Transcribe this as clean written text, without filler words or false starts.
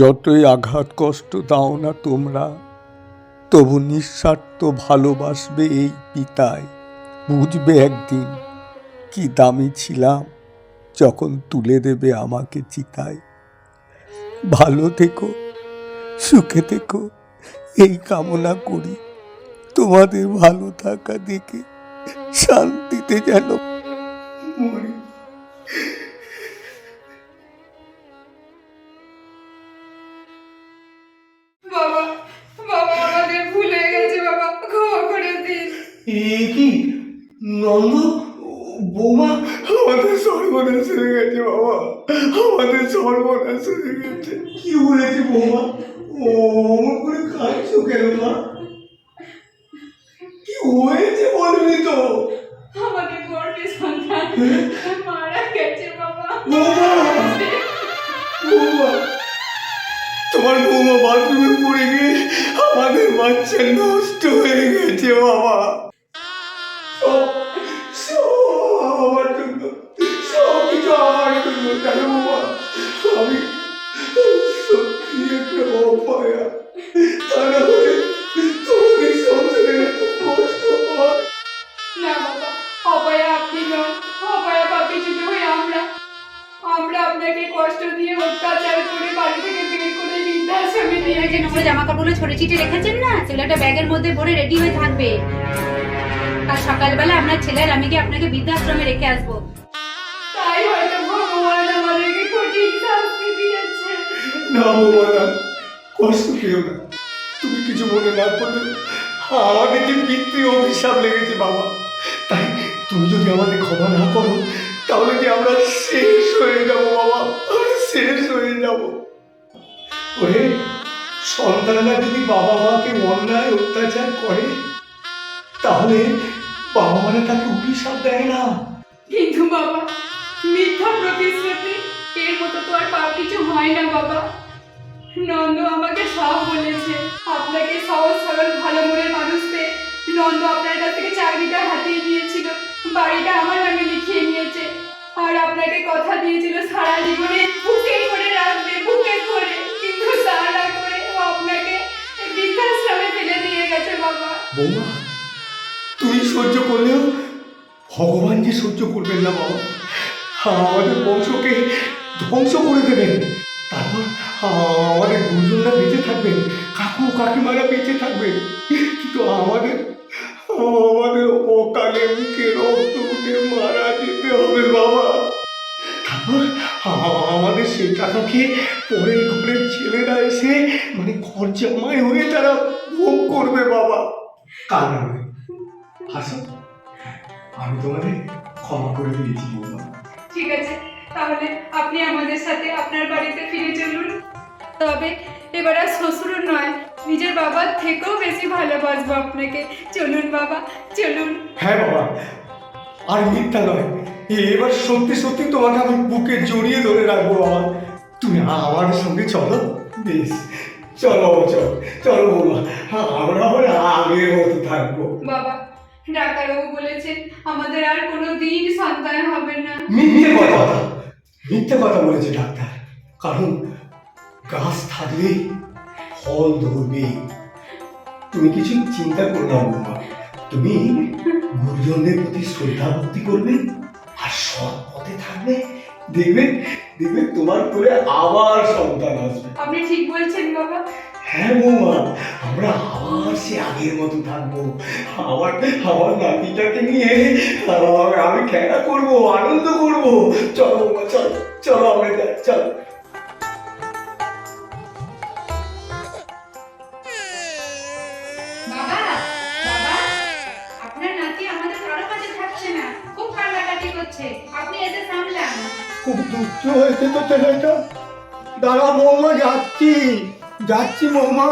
যতই আঘাত কষ্ট দাও না তোমরা, তবু নিঃস্বার্থ ভালোবাসবে এই পিতায়। বুঝবে একদিন কি দামি ছিলাম যখন তুলে দেবে আমাকে চিতায়। ভালো থেকো, সুখে থেকো, এই কামনা করি। তোমাদের ভালো থাকা দেখে শান্তিতে যেন মরি। বাবা, বাবা আমাদের ভুলে গেছে বাবা, ক্ষমা করে দিন। কি নন্দ বৌমা, আমাদের সর্বনাশ হয়ে গেছে বাবা, আমাদের সর্বনাশ হয়ে গেছে। কি হয়েছে বৌমা? ও করে কাঁদছো কেন মা? কি হয়েছে বলবি তো? আমাদের গর্ভে সন্তান মারা গেছে বাবা। বৌমা, তোমার বৌমা বাথরুমে পড়ে গিয়ে আমাদের বাচ্চা নষ্ট হয়ে গেছে বাবা। আমার জন্য, সব কিছু আমার জন্য। কেন বাবা? আমি সত্যি একটা অপায়া, তা না হলে তোমাদের সংসারে এত কষ্ট হয় না বাবা, অপায়া আপনি নন, অপায়া পাপি যদি হই আমরা। আমরা আপনাকে কষ্ট দিয়ে অত্যাচার করে বাড়ি থেকে বের করে বৃদ্ধাশ্রমে নিয়ে যে নোংরা জামা কাপড়গুলো ছড়ে ছিটে রেখেছেন না, সেগুলো একটা ব্যাগের মধ্যে ভরে রেডি হয়ে থাকবে। আর সকালবেলা আপনার ছেলের আমি গিয়ে আপনাকে বৃদ্ধাশ্রমে রেখে আসবো। তাই হয়তো ভগবান আমাদেরকে কঠিন শাস্তি দিয়েছে। না বাবা, না, কষ্ট পেও না। তুমি কিছু মনে না করলে আমাদের যে পিতৃ অভিশাপ লেগেছে বাবা, তাই তুমি যদি আমাদের ক্ষমা না করো তাহলে যে আমরা শেষ হয়ে যাবো বাবা, আমরা শেষ হয়ে যাবো। ওরে, সন্তানরা যদি বাবা মাকে অন্যায় অত্যাচার করে তাহলে বাবা মারা তাকে অভিশাপ দেয় না। কিন্তু বাবা, মিথ্যা প্রতিশ্রুতি এর মতো তো আর পাপ কিছু হয় না বাবা। নন্দ আমাকে সব বলেছে। আপনাকে সহজ সরল ভালো মনের মানুষ পেয়ে নন্দ আপনার কাছ থেকে চাকরিটা হাতিয়ে নিয়েছিল, বাড়িটা আমার নামে লিখিয়ে নিয়েছে, আর আপনাকে কথা দিয়েছিল সারা জীবনে বুকে করে রাখবে, বুকে করে। কিন্তু তা না করে ও আপনাকে বৃদ্ধাশ্রমে ফেলে দিয়ে গেছে বাবা। বৌমা, তুমি সহ্য করলেও ভগবান যে সহ্য করবেন না বাবা। আমাদের বংশকে ধ্বংস করে দেবেন। তারপর আমাদের গুরুজনরা বেঁচে থাকবেন, কাকু কাকিমারা বেঁচে থাকবেন, কিন্তু আমাদের আমাদের অকালে মুখে রক্ত উঠে মারা যেতে হবে বাবা। তারপর আমাদের সেই টাকা খেয়ে পরের ঘরের ছেলেরা এসে মানে ঘর জামাই হয়ে তারা ভোগ করবে বাবা। কান্না হবে, হাসো, আমি তোমাদের ক্ষমা করে দিয়েছি বৌমা। ঠিক আছে, তাহলে আপনি আমাদের সাথে আপনার বাড়িতে ফিরে চলুন। তবে এবার আর শ্বশুর নয়, নিজের বাবার থেকেও বেশি ভালোবাসবো আপনাকে। চলুন বাবা, চলুন। হ্যাঁ বাবা, আর মিথ্যা নয়, এবার সত্যি সত্যি তোমাকে আমি বুকে জড়িয়ে ধরে রাখবো বাবা। তুমি আমার সঙ্গে চলো। বেশ, চলো চলো চলো বৌমা, আমরা আবার আগের মতো থাকবো। বাবা, ডাক্তারবাবু বলেছেন আমাদের আর কোনো দিন সন্তান হবে না। মিথ্যে কথা বলেছে ডাক্তার, কারণ গাছ থাকলে ফল ধরবে। তুমি কিছু চিন্তা করো না বৌমা, তুমি গুরুজনদের প্রতি শ্রদ্ধা ভক্তি করবে আর সৎ পথে থাকবে, দেখবে দেখবে তোমার করে আবার সন্তান আসবে। আপনি ঠিক বলছেন বাবা। হ্যাঁ বৌমা, আমরা আবার সে আগের মতো থাকবো। আমার আমার নাতিটাকে নিয়ে আমি খেলা করবো, আনন্দ করবো। চলো বৌমা, চলো চলো, আমরা যাই, চলো। বাবা, বাবা, আপনার নাতি আমাদের কারো কাছে থাকছে না, খুব কান্নাকাটি করছে। আপনি এসে সামলান। খুব দুঃখ হয়েছে তো ছেলেটা। দাঁড়া বৌমা, যাচ্ছি যাচ্ছি বৌমা।